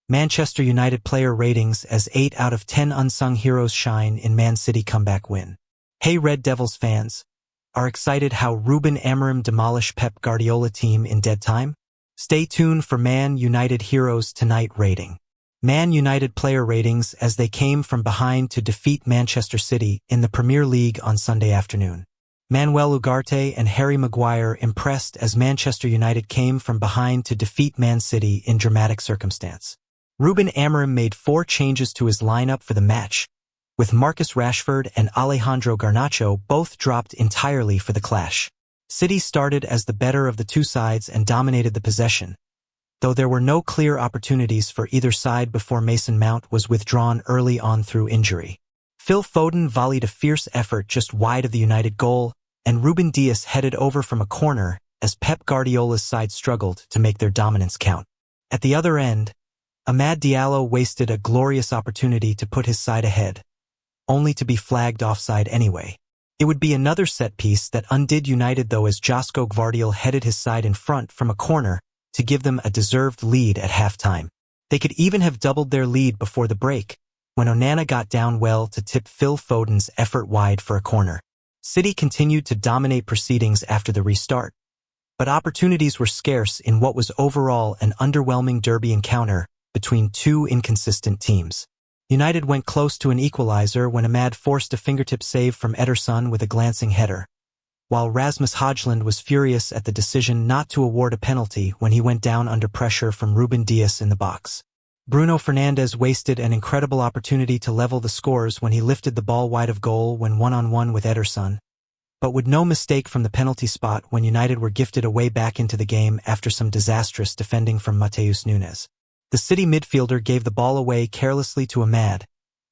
Manchester United player ratings as 8 out of 10 unsung heroes shine in Man City comeback win. Hey Red Devils fans, are excited how Ruben Amorim demolished Pep Guardiola team in dead time? Stay tuned for Man United heroes tonight rating. Man United player ratings as they came from behind to defeat Manchester City in the Premier League on Sunday afternoon. Manuel Ugarte and Harry Maguire impressed as Manchester United came from behind to defeat Man City in dramatic circumstance. Ruben Amorim made 4 changes to his lineup for the match, with Marcus Rashford and Alejandro Garnacho both dropped entirely for the clash. City started as the better of the two sides and dominated the possession, though there were no clear opportunities for either side before Mason Mount was withdrawn early on through injury. Phil Foden volleyed a fierce effort just wide of the United goal, and Ruben Dias headed over from a corner as Pep Guardiola's side struggled to make their dominance count. At the other end, Amad Diallo wasted a glorious opportunity to put his side ahead, only to be flagged offside anyway. It would be another set piece that undid United though as Josko Gvardiol headed his side in front from a corner to give them a deserved lead at halftime. They could even have doubled their lead before the break, when Onana got down well to tip Phil Foden's effort wide for a corner. City continued to dominate proceedings after the restart, but opportunities were scarce in what was overall an underwhelming derby encounter between two inconsistent teams. United went close to an equalizer when Amad forced a fingertip save from Ederson with a glancing header, while Rasmus Højlund was furious at the decision not to award a penalty when he went down under pressure from Ruben Dias in the box. Bruno Fernandes wasted an incredible opportunity to level the scores when he lifted the ball wide of goal when one-on-one with Ederson, but with no mistake from the penalty spot when United were gifted a way back into the game after some disastrous defending from Matheus Nunes. The City midfielder gave the ball away carelessly to Amad,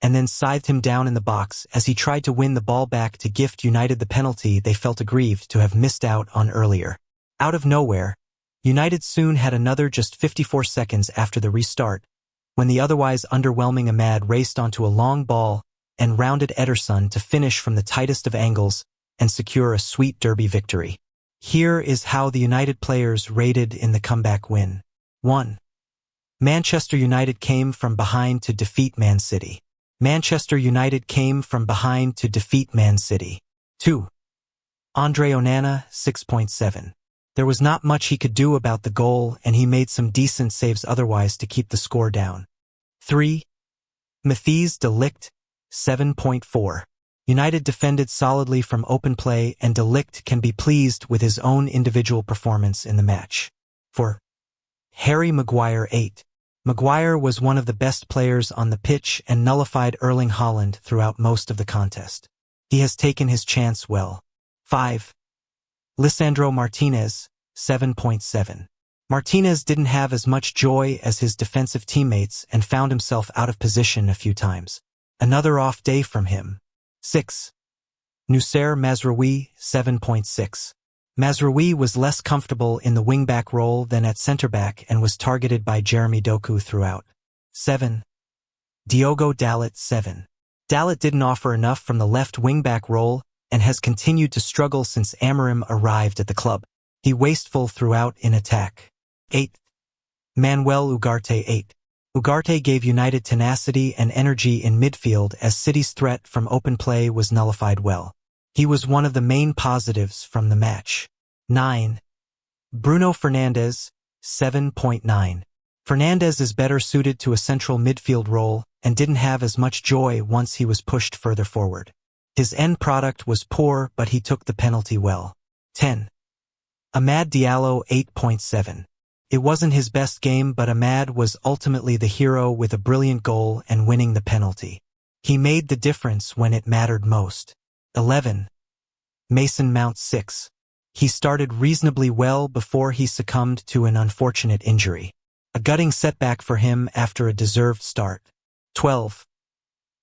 and then scythed him down in the box as he tried to win the ball back to gift United the penalty they felt aggrieved to have missed out on earlier. Out of nowhere, United soon had another just 54 seconds after the restart, when the otherwise underwhelming Amad raced onto a long ball and rounded Ederson to finish from the tightest of angles and secure a sweet derby victory. Here is how the United players rated in the comeback win. 1. Manchester United came from behind to defeat Man City. Manchester United came from behind to defeat Man City. 2. Andre Onana, 6.7. There was not much he could do about the goal, and he made some decent saves otherwise to keep the score down. 3. Matthijs de Ligt, 7.4. United defended solidly from open play, and de Ligt can be pleased with his own individual performance in the match. 4. Harry Maguire, 8. Maguire was one of the best players on the pitch and nullified Erling Haaland throughout most of the contest. He has taken his chance well. 5. Lisandro Martinez, 7.7. Martinez didn't have as much joy as his defensive teammates and found himself out of position a few times. Another off day from him. 6. Noussair Mazraoui, 7.6. Mazraoui was less comfortable in the wing-back role than at centre-back and was targeted by Jeremy Doku throughout. 7. Diogo Dalot, 7. Dalot didn't offer enough from the left wing-back role and has continued to struggle since Amorim arrived at the club. He wasteful throughout in attack. 8. Manuel Ugarte, 8. Ugarte gave United tenacity and energy in midfield as City's threat from open play was nullified well. He was one of the main positives from the match. 9. Bruno Fernandes, 7.9. Fernandes is better suited to a central midfield role and didn't have as much joy once he was pushed further forward. His end product was poor, but he took the penalty well. 10. Amad Diallo, 8.7. It wasn't his best game, but Amad was ultimately the hero with a brilliant goal and winning the penalty. He made the difference when it mattered most. 11. Mason Mount, 6. He started reasonably well before he succumbed to an unfortunate injury. A gutting setback for him after a deserved start. 12.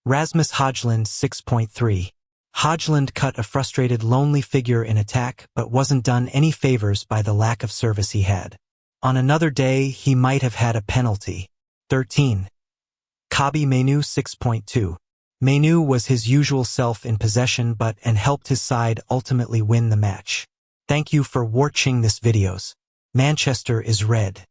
Rasmus Højlund, 6.3. Højlund cut a frustrated, lonely figure in attack but wasn't done any favors by the lack of service he had. On another day, he might have had a penalty. 13. Kobbie Mainoo, 6.2. Mainoo was his usual self in possession and helped his side ultimately win the match. Thank you for watching this videos. Manchester is red.